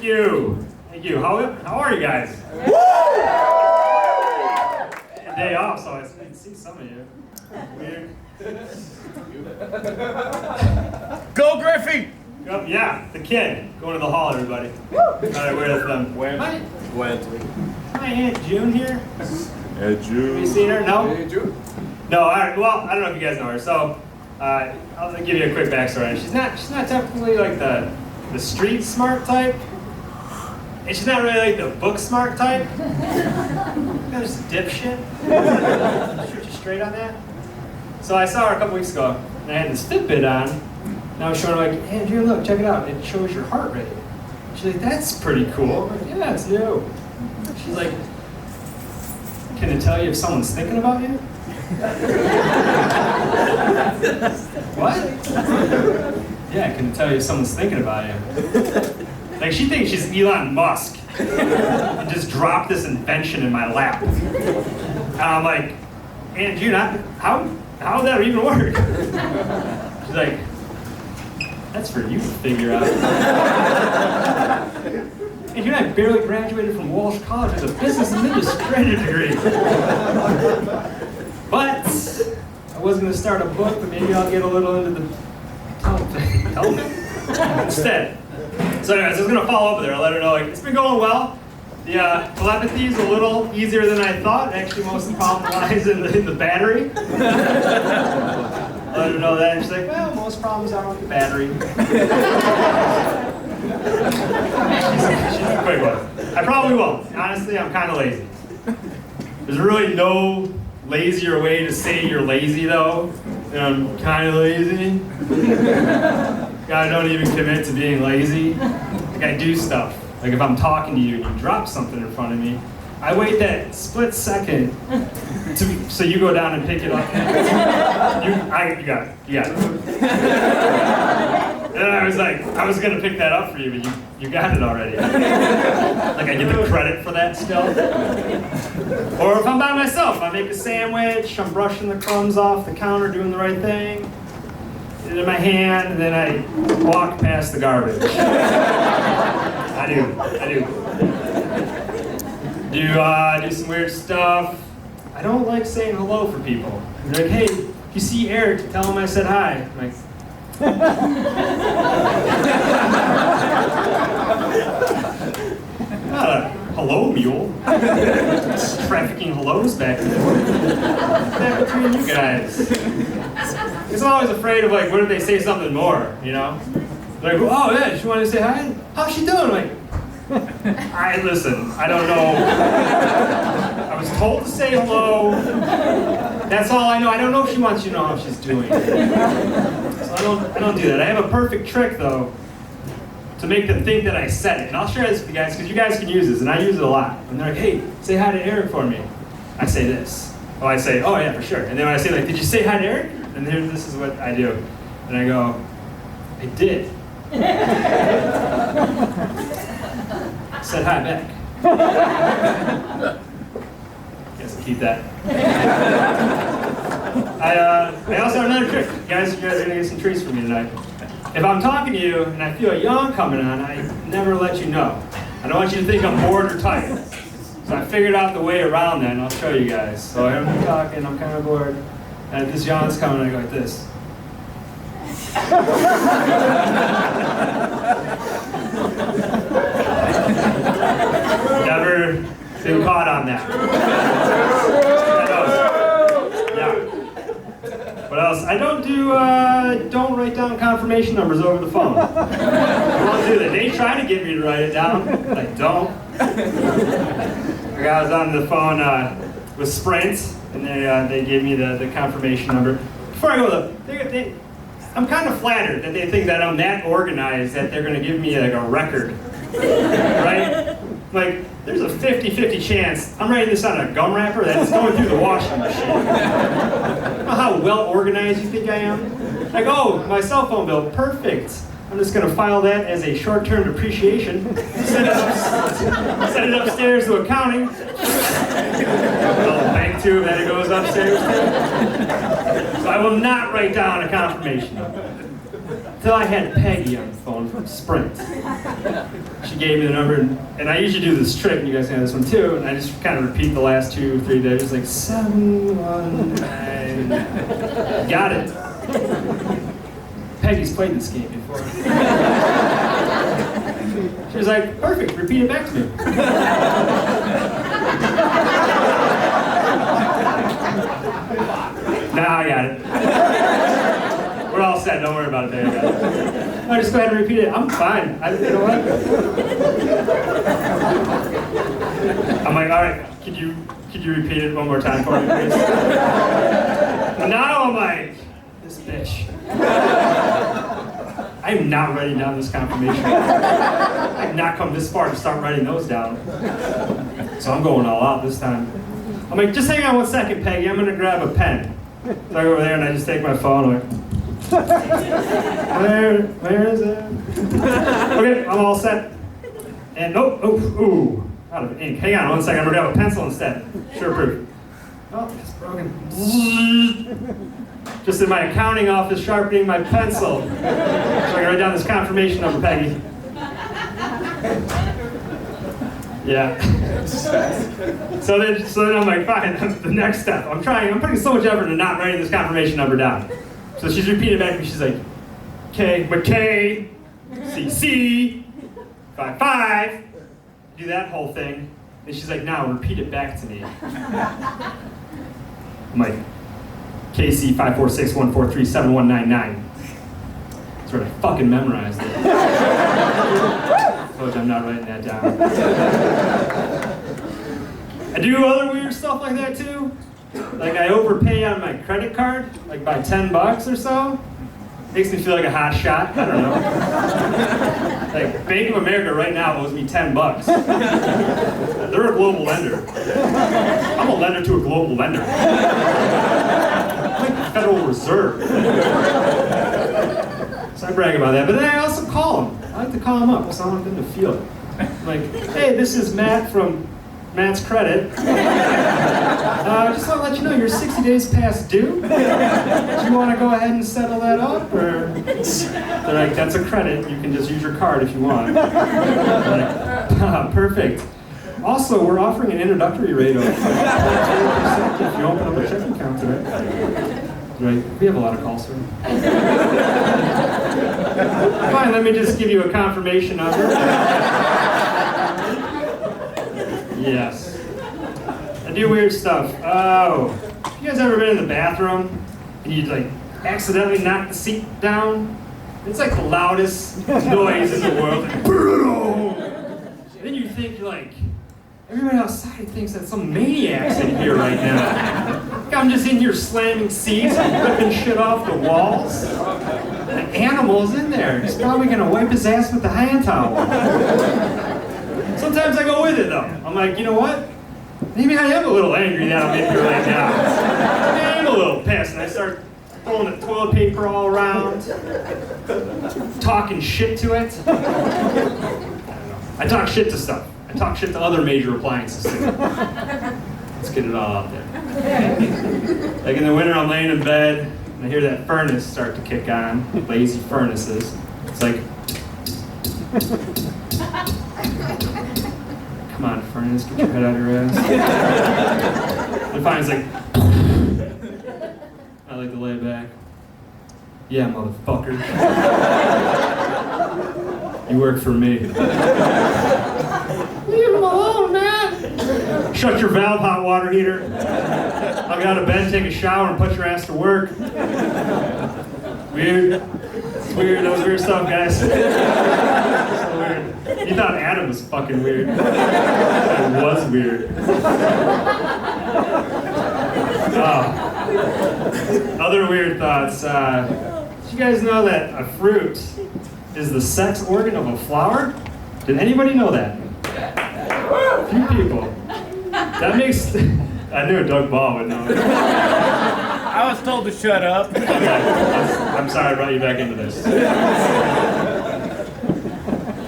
Thank you. Thank you. How are you guys? A day off, so I can see some of you. Weird. Go Griffey! Oh, yeah, the kid. Going to the hall, everybody. All right, where's them? Went. My Aunt June here. Aunt June. Have you seen her? No? Hey, June. No, all right. Well, I don't know if you guys know her. So, I'll give you a quick backstory. She's not technically like the street smart type. And she's not really like the book smart type. Kind of just a dipshit. Shoot you straight on that. So I saw her a couple weeks ago, and I had this Fitbit on, and I was showing her like, hey, Andrew, look, check it out. It shows your heart rate. She's like, that's pretty cool. I'm like, yeah, it's new. She's like, can it tell you if someone's thinking about you? What? Yeah, can it tell you if someone's thinking about you? Like, she thinks she's Elon Musk and just dropped this invention in my lap. And I'm like, Aunt June, how would that even work? She's like, that's for you to figure out. And June, I barely graduated from Walsh College with a business administrative degree. But I was going to start a book, but maybe I'll get a little into the television instead. So anyways, I was going to follow up with her. I'll let her know, like, it's been going well. The telepathy is a little easier than I thought. Actually, most of the problem lies in the battery. Let her know that. And she's like, well, most problems are with the battery. She's a quick one. I probably won't. Honestly, I'm kind of lazy. There's really no lazier way to say you're lazy, though. And I'm kind of lazy. I don't even commit to being lazy. Like, I do stuff. Like, if I'm talking to you and you drop something in front of me, I wait that split second so you go down and pick it up. You got it. And I was like, I was gonna pick that up for you, but you got it already. Like, I get the credit for that still. Or if I'm by myself, I make a sandwich, I'm brushing the crumbs off the counter, doing the right thing. Get it in my hand, and then I walk past the garbage. I do. Do some weird stuff. I don't like saying hello for people. They're like, hey, if you see Eric, tell him I said hi. I'm like, not a hello mule. Trafficking hellos back there. What's that between you guys? Because I'm always afraid of, like, what if they say something more, you know? Like, oh yeah, she wanted to say hi? How's she doing? I'm like, listen, I don't know. I was told to say hello. That's all I know. I don't know if she wants you to know how she's doing. So I don't do that. I have a perfect trick, though, to make them think that I said it. And I'll share this with you guys, because you guys can use this, and I use it a lot. And they're like, hey, say hi to Eric for me. I say this. Oh, I say, oh yeah, for sure. And then when I say, like, did you say hi to Eric? And this is what I do. And I go, I did. Said hi back. Guess I'll keep that. I also have another trick. You guys are gonna get some treats from me tonight. If I'm talking to you and I feel a yawn coming on, I never let you know. I don't want you to think I'm bored or tired. So I figured out the way around that, and I'll show you guys. So I'm talking, I'm kind of bored, and if this yawn's coming, I go like this. Never been caught on that. Yeah. What else? I don't don't write down confirmation numbers over the phone. I won't do that. They try to get me to write it down. I don't. I was on the phone with Sprint, and they gave me the confirmation number. Before I go, though, I'm kind of flattered that they think that I'm that organized that they're going to give me like a record, right? Like, there's a 50-50 chance I'm writing this on a gum wrapper that's going through the washing machine. You know how well organized you think I am? Like, oh, my cell phone bill, perfect. I'm just going to file that as a short-term depreciation, send it upstairs to accounting. Little bank tube that it goes upstairs to. So I will not write down a confirmation number. Until I had Peggy on the phone from Sprint. She gave me the number, and I usually do this trick, and you guys can have this one too, and I just kind of repeat the last 2 or 3 digits, like 719. Got it. Peggy's played this game before. She was like, perfect, repeat it back to me. Now I got it. We're all set, don't worry about it, baby. No, just go ahead and repeat it. I'm fine. You know what? I'm like, all right, could you repeat it one more time for me, please? And now I'm like, this bitch. I am not writing down this confirmation. I have not come this far to start writing those down. So I'm going all out this time. I'm like, just hang on 1 second, Peggy. I'm gonna grab a pen. So I go over there and I just take my phone. I'm like, where is it? Okay, I'm all set. And ooh, out of ink. Hang on 1 second. I'm gonna grab a pencil instead. Sure proof. Oh, it's broken. Just in my accounting office, sharpening my pencil. So I can write down this confirmation number, Peggy. Yeah. So then I'm like, fine, the next step. I'm putting so much effort into not writing this confirmation number down. So she's repeating back to me, she's like, K, McKay, CC, 55, do that whole thing. And she's like, now repeat it back to me. I'm like, KC 546-143-7199. That's where I fucking memorized it. Coach, I'm not writing that down. I do other weird stuff like that too. Like I overpay on my credit card, like by $10 or so. Makes me feel like a hot shot. I don't know. Like Bank of America right now owes me $10. They're a global lender. I'm a lender to a global lender. Like the Federal Reserve. So I brag about that, but then I also call them. I like to call them up because I want them to feel it. I'm like, hey, this is Matt from Matt's Credit. Just want to let you know you're 60 days past due. Do you want to go ahead and settle that up? Or they're like, that's a credit. You can just use your card if you want. I'm like, perfect. Also, we're offering an introductory rate of 20% if you open up a checking account today. Right? We have a lot of calls, sir. Fine, let me just give you a confirmation number. Yes. I do weird stuff. Oh. You guys ever been in the bathroom and you like accidentally knock the seat down? It's like the loudest noise in the world. And then you think like, everybody outside thinks that some maniac's in here right now. Like I'm just in here slamming seats and ripping shit off the walls. An animal's in there. He's probably gonna wipe his ass with the hand towel. Sometimes I go with it though. I'm like, you know what? Maybe I am a little angry that I'm in here right now. Maybe I am a little pissed, and I start throwing the toilet paper all around, talking shit to it. I don't know. I talk shit to stuff. I talk shit to other major appliances too. Let's get it all out there. Like in the winter, I'm laying in bed, and I hear that furnace start to kick on. Lazy furnaces. It's like, come on, furnace, get your head out of your ass. And finally, it's like, I like to lay back. Yeah, motherfucker. You work for me. Leave him alone, man. Shut your valve, hot water heater. I'll get out of bed, take a shower, and put your ass to work. Weird. It's weird. That was weird stuff, guys. So weird. You thought Adam was fucking weird. It was weird. Other weird thoughts. Did you guys know that a fruit is the sex organ of a flower? Did anybody know that? A few people. That makes... I knew Doug Ball would know. I was told to shut up. Okay. I'm sorry I brought you back into this.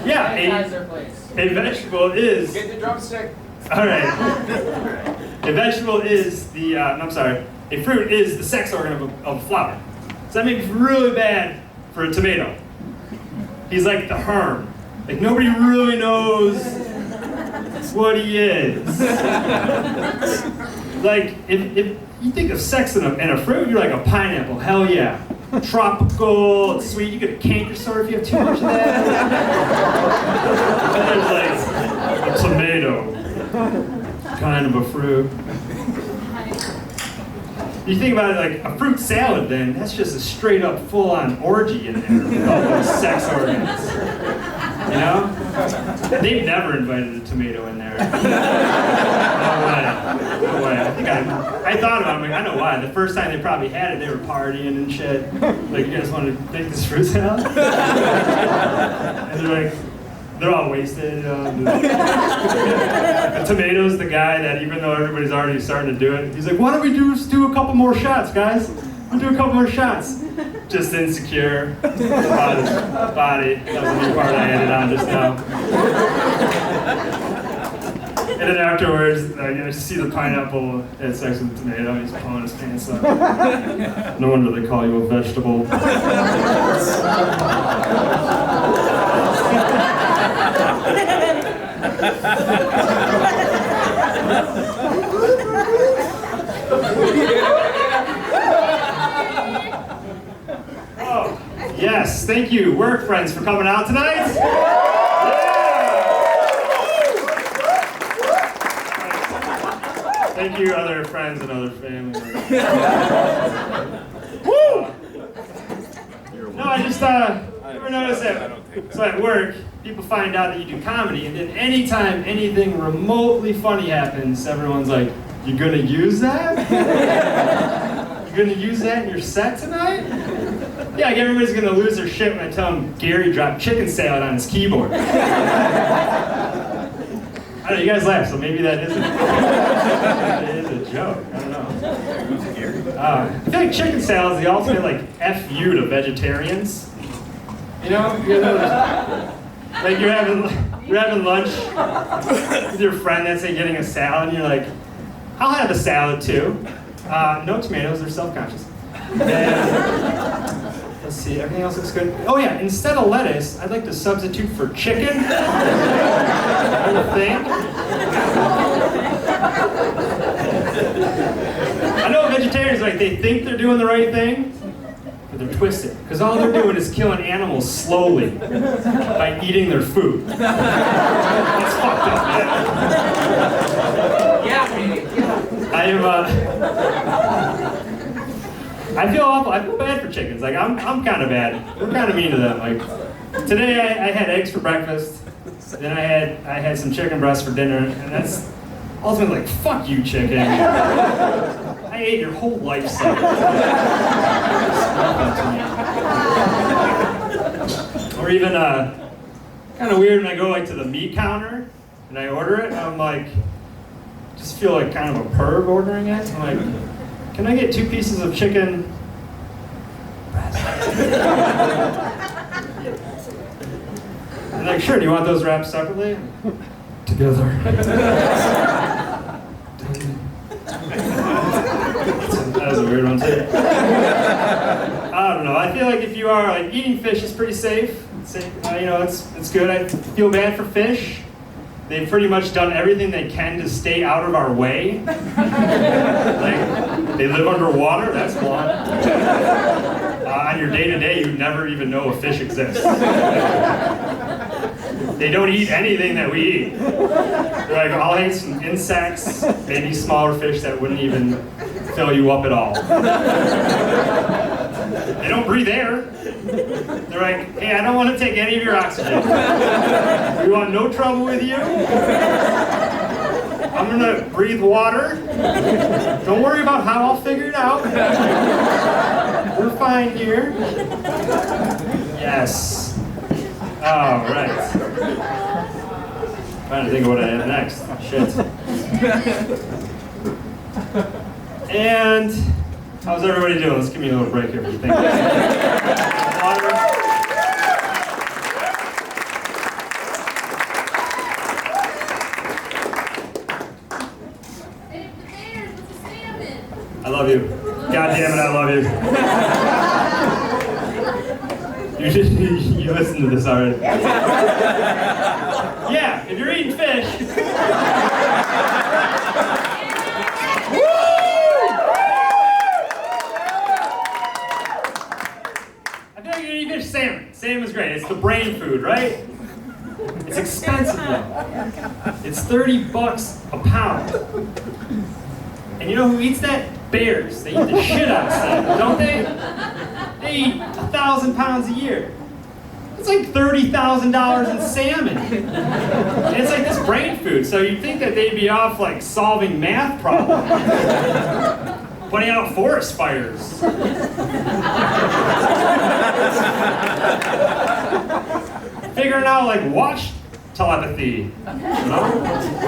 Yeah, a vegetable is... Get the drumstick. All right. A vegetable is the... I'm sorry. A fruit is the sex organ of a flower. So that makes it really bad for a tomato. He's like the Herm. Like nobody really knows what he is. Like if you think of sex in a fruit, you're like a pineapple. Hell yeah. Tropical, it's sweet. You get a canker sore if you have too much of that. And there's like a tomato, kind of a fruit. You think about it like a fruit salad, then that's just a straight up full on orgy in there with all those sex organs. You know? They've never invited a tomato in there. No way. No way. I thought about it, I'm like, I know why. The first time they probably had it, they were partying and shit. Like, you guys want to make this fruit salad? And they're all wasted. The tomato's the guy that, even though everybody's already starting to do it, he's like, why don't we do a couple more shots, guys? We'll do a couple more shots. Just insecure about his body. That was a new part I added on just now. And then afterwards, you see the pineapple had sex with the tomato. He's pulling his pants up. No wonder they call you a vegetable. Oh, yes, thank you, work friends, for coming out tonight. Yeah. Thank you, other friends and other family. Woo! No, I just ever noticed that. So at work, people find out that you do comedy, and then anytime anything remotely funny happens, everyone's like, "You gonna use that? You gonna use that in your set tonight?" Yeah, like everybody's gonna lose their shit when I tell them Gary dropped chicken salad on his keyboard. I don't know, you guys laugh, so maybe that isn't. It is a joke. I don't know. I feel like chicken salad is the ultimate like F you to vegetarians. You know, like you're having lunch with your friend that's getting a salad, and you're like, "I'll have a salad too." No tomatoes, they're self-conscious. And, let's see, everything else looks good. Oh yeah, instead of lettuce, I'd like to substitute for chicken. Little thing. I know vegetarians, like, they think they're doing the right thing, but they're twisted. Because all they're doing is killing animals slowly by eating their food. That's fucked up, man. Yeah. I feel awful. I feel bad for chickens. Like I'm kind of bad. We're kind of mean to them. Like today, I had eggs for breakfast. Then I had some chicken breasts for dinner, and that's ultimately like, fuck you, chicken. I ate your whole life cycle. Or even kind of weird when I go like to the meat counter and I order it, and I'm like, just feel like kind of a perv ordering it. I'm like, can I get 2 pieces of chicken breast? And like, sure, do you want those wrapped separately? Together. That was a weird one too. I don't know, I feel like if you are, like, eating fish is pretty safe. You know, it's good. I feel bad for fish. They've pretty much done everything they can to stay out of our way. Like, they live underwater, that's one. On your day-to-day, you never even know a fish exists. They don't eat anything that we eat. They're like, I'll eat some insects, maybe smaller fish that wouldn't even fill you up at all. They don't breathe air. They're like, hey, I don't want to take any of your oxygen. We want no trouble with you. I'm gonna breathe water. Don't worry about how I'll figure it out. We're fine here. Yes. All right. Trying to think of what I had next. Shit. And how's everybody doing? Let's give me a little break here. Thank you. Water. I love you. God damn it, I love you. You listened to this already. Yeah, if you're eating fish. I feel like you eat fish, salmon. Salmon is great. It's the brain food, right? It's expensive though. It's $30 a pound. And you know who eats that? Bears. They eat the shit out of salmon, don't they? They eat 1,000 pounds a year. It's like $30,000 in salmon. And it's like this brain food, so you'd think that they'd be off like solving math problems. Putting out forest fires. Figuring out like watch telepathy. You know?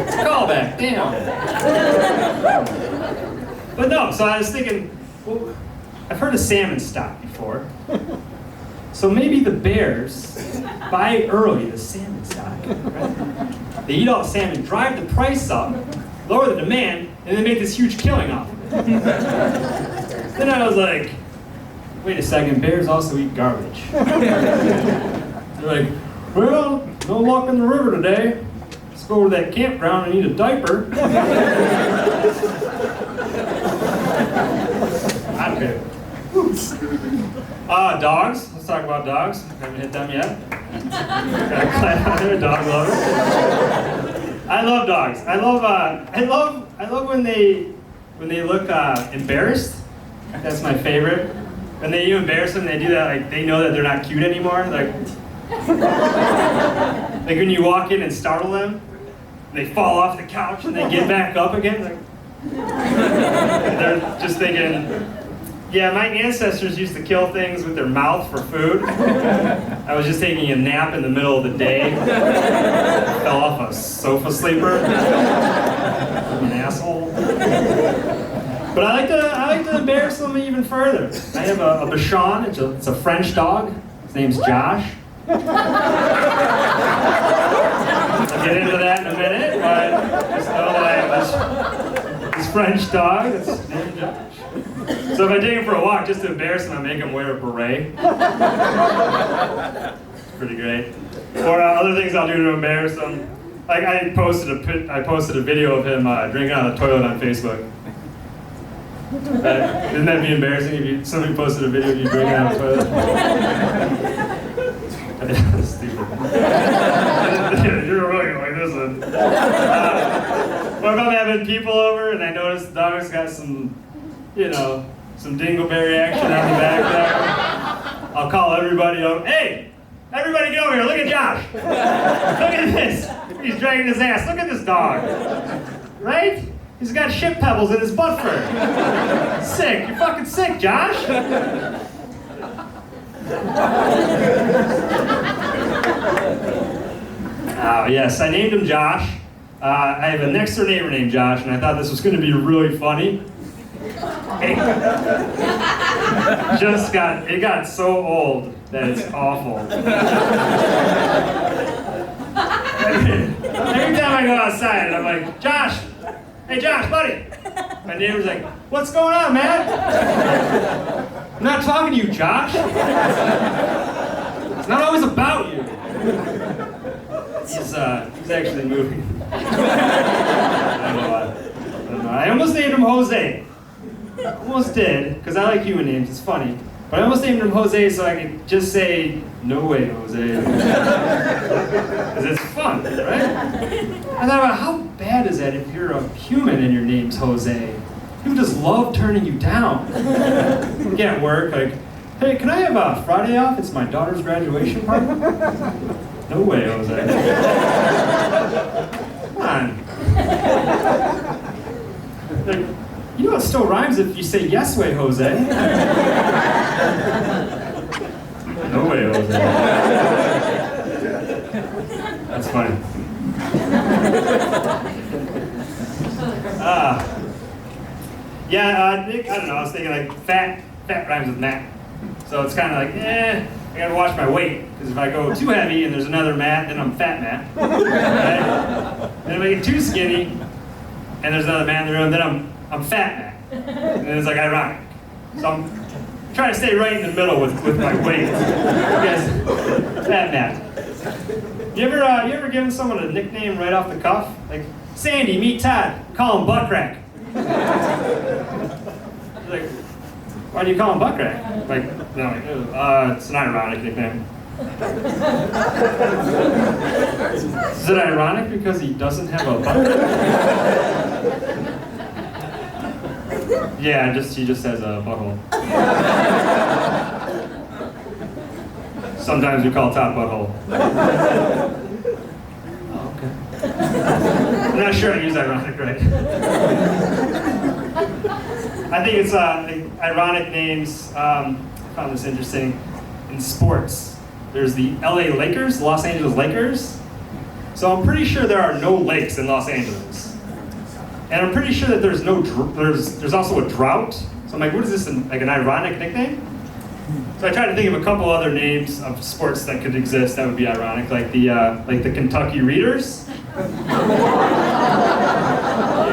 It's a callback, damn. But no, so I was thinking, well, I've heard of salmon stock before. So maybe the bears buy early the salmon stock. Right? They eat all the salmon, drive the price up, lower the demand, and then make this huge killing off of it. Then I was like, wait a second, bears also eat garbage. They're like, well, no luck in the river today. Let's go to that campground and eat a diaper. Okay. Dogs. Let's talk about dogs. Haven't hit them yet. Gotta clap out there, dog lover. I love dogs. I love when they look embarrassed. That's my favorite. When you embarrass them, they do that like they know that they're not cute anymore. Like when you walk in and startle them, they fall off the couch and they get back up again. Like they're just thinking, yeah, my ancestors used to kill things with their mouth for food. I was just taking a nap in the middle of the day. Fell off a sofa sleeper. I'm an asshole. But I like to embarrass them even further. I have a Bichon. It's a French dog. His name's Josh. I'll get into that in a minute, but just know that I have this French dog that's named Josh. So if I take him for a walk just to embarrass him, I make him wear a beret. It's pretty great. Or other things I'll do to embarrass him. Like I posted a video of him drinking on the toilet on Facebook. Wouldn't that be embarrassing if somebody posted a video of you drinking on the toilet? That's stupid. You're really like this one. Or if I'm having people over and I notice the dog's got some dingleberry action on the back there, I'll call everybody over. Hey, everybody get over here. Look at Josh. Look at this. He's dragging his ass. Look at this dog. Right? He's got shit pebbles in his butt fur. Sick. You're fucking sick, Josh. Oh, yes. I named him Josh. I have a next door neighbor named Josh, and I thought this was going to be really funny. It got so old that it's awful. Every time I go outside, I'm like, Josh, hey Josh, buddy. My neighbor's like, what's going on, man? I'm not talking to you, Josh. It's not always about you. He's actually moving. I don't know why. I almost named him Jose. Almost did, because I like human names, it's funny. But I almost named him Jose so I could just say, no way, Jose. Because it's fun, right? I thought about how bad is that if you're a human and your name's Jose? People just love turning you down. You can't work, like, hey, can I have a Friday off? It's my daughter's graduation party. No way, Jose. Come on. Like, you know it still rhymes if you say yes way, Jose. No way, Jose. That's funny. I don't know, I was thinking like fat rhymes with Matt. So it's kind of like, I gotta watch my weight. Because if I go too heavy and there's another Matt, then I'm Fat Matt. Right? And if I get too skinny and there's another Matt in the room, then I'm Fat Matt. And it's like ironic. So I'm try to stay right in the middle with my weight. Yes, that Matt. You ever given someone a nickname right off the cuff? Like, Sandy, meet Todd, call him Buttcrack. Like, why do you call him Buttcrack? Like, no, like, it's an ironic nickname. Is it ironic because he doesn't have a butt? Yeah, he just has a butthole. Sometimes we call Todd Butthole. Oh, okay. I'm not sure I use ironic right. I think it's ironic names. I found this interesting in sports. There's the LA Lakers, Los Angeles Lakers. So I'm pretty sure there are no lakes in Los Angeles. And I'm pretty sure that there's also a drought. So I'm like, what is this, like an ironic nickname? So I tried to think of a couple other names of sports that could exist that would be ironic, like the Kentucky Readers. A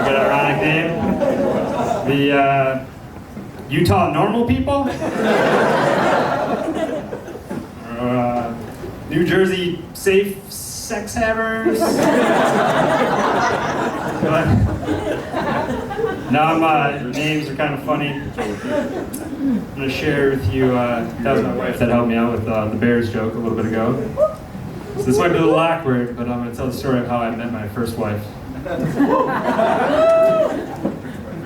good ironic name. The Utah Normal People. New Jersey Safe Sex Havers. Names are kind of funny. I'm going to share with you, that was my wife that helped me out with the Bears joke a little bit ago. So this might be a little awkward, but I'm going to tell the story of how I met my first wife. I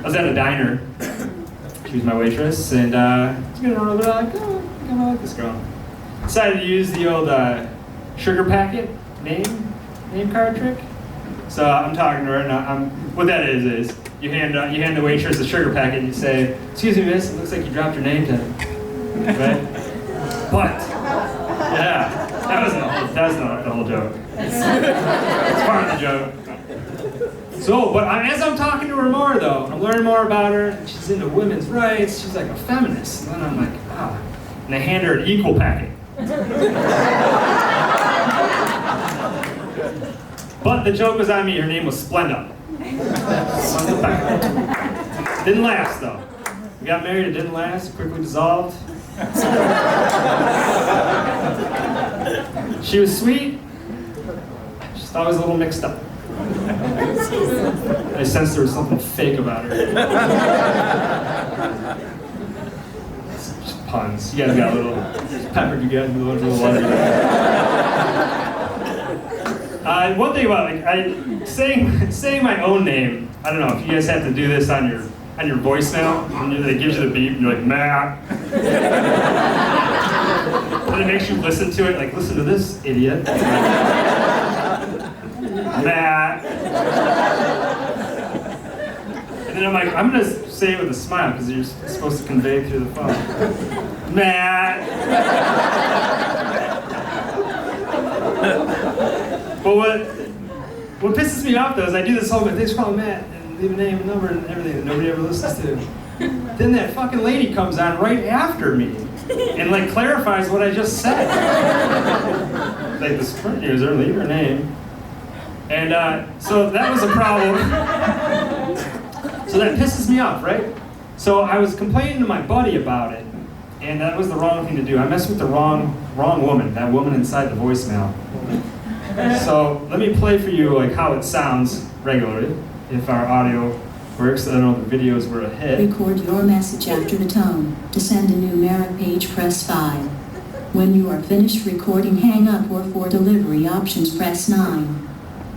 was at a diner. She was my waitress, and I was getting a little bit like, oh, I kind of like this girl. Decided to use the old sugar packet name card trick. So I'm talking to her, and what that is you hand the waitress a sugar packet and you say, "Excuse me, miss, it looks like you dropped your name tag." Right? But yeah, that's not the whole joke. It's part of the joke. So, but as I'm talking to her more though, I'm learning more about her. She's into women's rights. She's like a feminist. And then I'm like, and I hand her an equal packet. But the joke was on me. Her name was Splenda. Didn't last though. We got married. It didn't last. Quickly dissolved. She was sweet. Just always a little mixed up. I sensed there was something fake about her. Just puns. You guys got a little peppered. You guys with a little water. One thing about saying my own name. I don't know if you guys have to do this on your voicemail when it gives you the beep and you're like Matt. And it makes you listen to it. Like, listen to this idiot. Matt. And then I'm like, I'm gonna say it with a smile because you're supposed to convey through the phone. Matt. But what pisses me off though is I do this whole thing, thanks for calling Matt, and leave a name and number and everything that nobody ever listens to. Then that fucking lady comes on right after me and like clarifies what I just said. Like, the sprint user, leave her name. And so that was a problem. So that pisses me off, right? So I was complaining to my buddy about it, and that was the wrong thing to do. I messed with the wrong woman, that woman inside the voicemail. So let me play for you like how it sounds regularly, if our audio works. I don't know if the videos were a hit. Record your message after the tone. To send a numeric page, press 5. When you are finished recording, hang up, or for delivery options, press 9.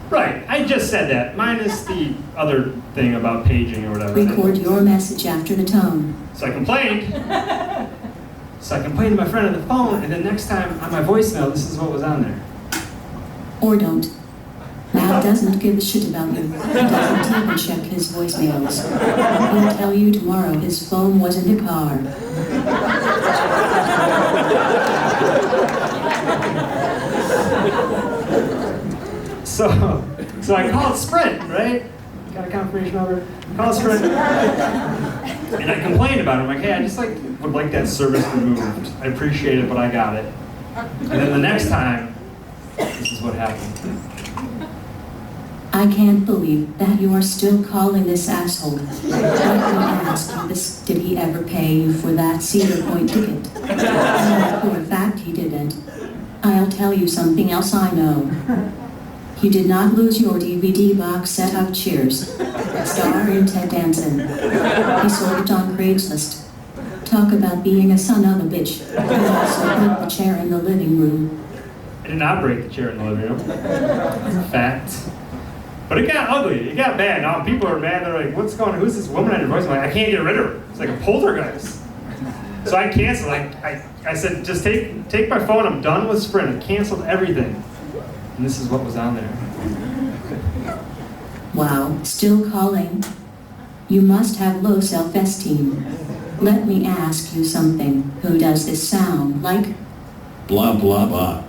Right, I just said that, minus the other thing about paging or whatever. Record your message after the tone. So I complained. So I complained to my friend on the phone, and then next time on my voicemail, this is what was on there. Or don't. Matt doesn't give a shit about you. He doesn't even check his voicemails. He'll tell you tomorrow his phone was in the car. So I called Sprint, right? Got a confirmation number. Called Sprint. And I complained about it. I'm like, hey, I just would like that service removed. I appreciate it, but I got it. And then the next time, this is what happened. I I can't believe that you are still calling this asshole. Let me ask you this, did he ever pay you for that Cedar Point ticket? I know for a fact he didn't. I'll tell you something else I know. You did not lose your DVD box set of Cheers, starring Ted Danson. He sold it on Craigslist. Talk about being a son of a bitch. He also broke the chair in the living room. I did not break the chair in the living room. Fact. But it got ugly. It got bad. Now people are mad. They're like, "What's going on? Who's this woman on your voice?" I'm like, "I can't get rid of her. It's like a poltergeist." So I canceled. I said, "Just take my phone. I'm done with Sprint." I canceled everything. And this is what was on there. Wow, still calling? You must have low self-esteem. Let me ask you something. Who does this sound like? Blah blah blah.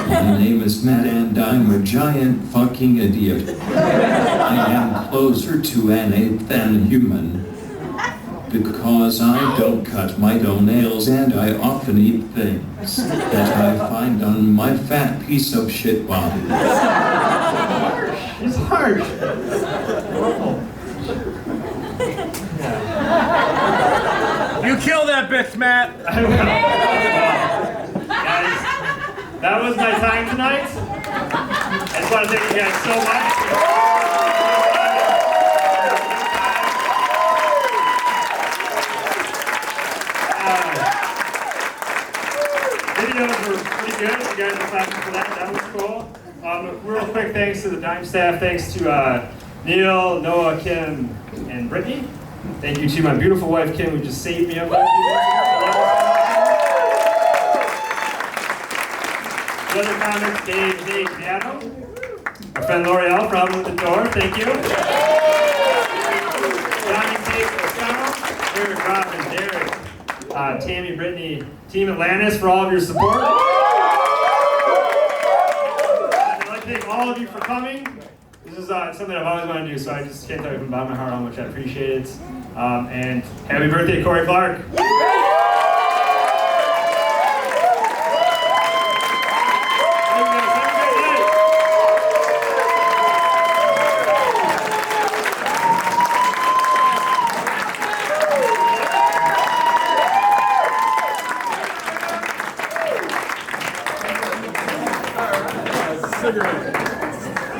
My name is Matt and I'm a giant fucking idiot. I am closer to an ape than human. Because I don't cut my toenails and I often eat things that I find on my fat piece of shit body. He's harsh. You kill that bitch, Matt. I will. Guys, that was my time tonight. I just want to thank you guys so much. Videos were pretty good. You guys are clapping for that. That was cool. Real quick thanks to the Dime staff. Thanks to Neil, Noah, Kim, and Brittany. Thank you to my beautiful wife, Kim, who just saved me up there. The other comics, Dave Piano. Our friend L'Oreal for helping with the door. Thank you. Johnny, Tate, Osano, Eric, Robin, Derek, Tammy, Brittany, Team Atlantis for all of your support. And I'd like to thank all of you for coming. This is something I've always wanted to do, so I just can't tell you from the bottom of my heart how much I appreciate it. And happy birthday, Corey Clark.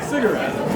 Cigarette.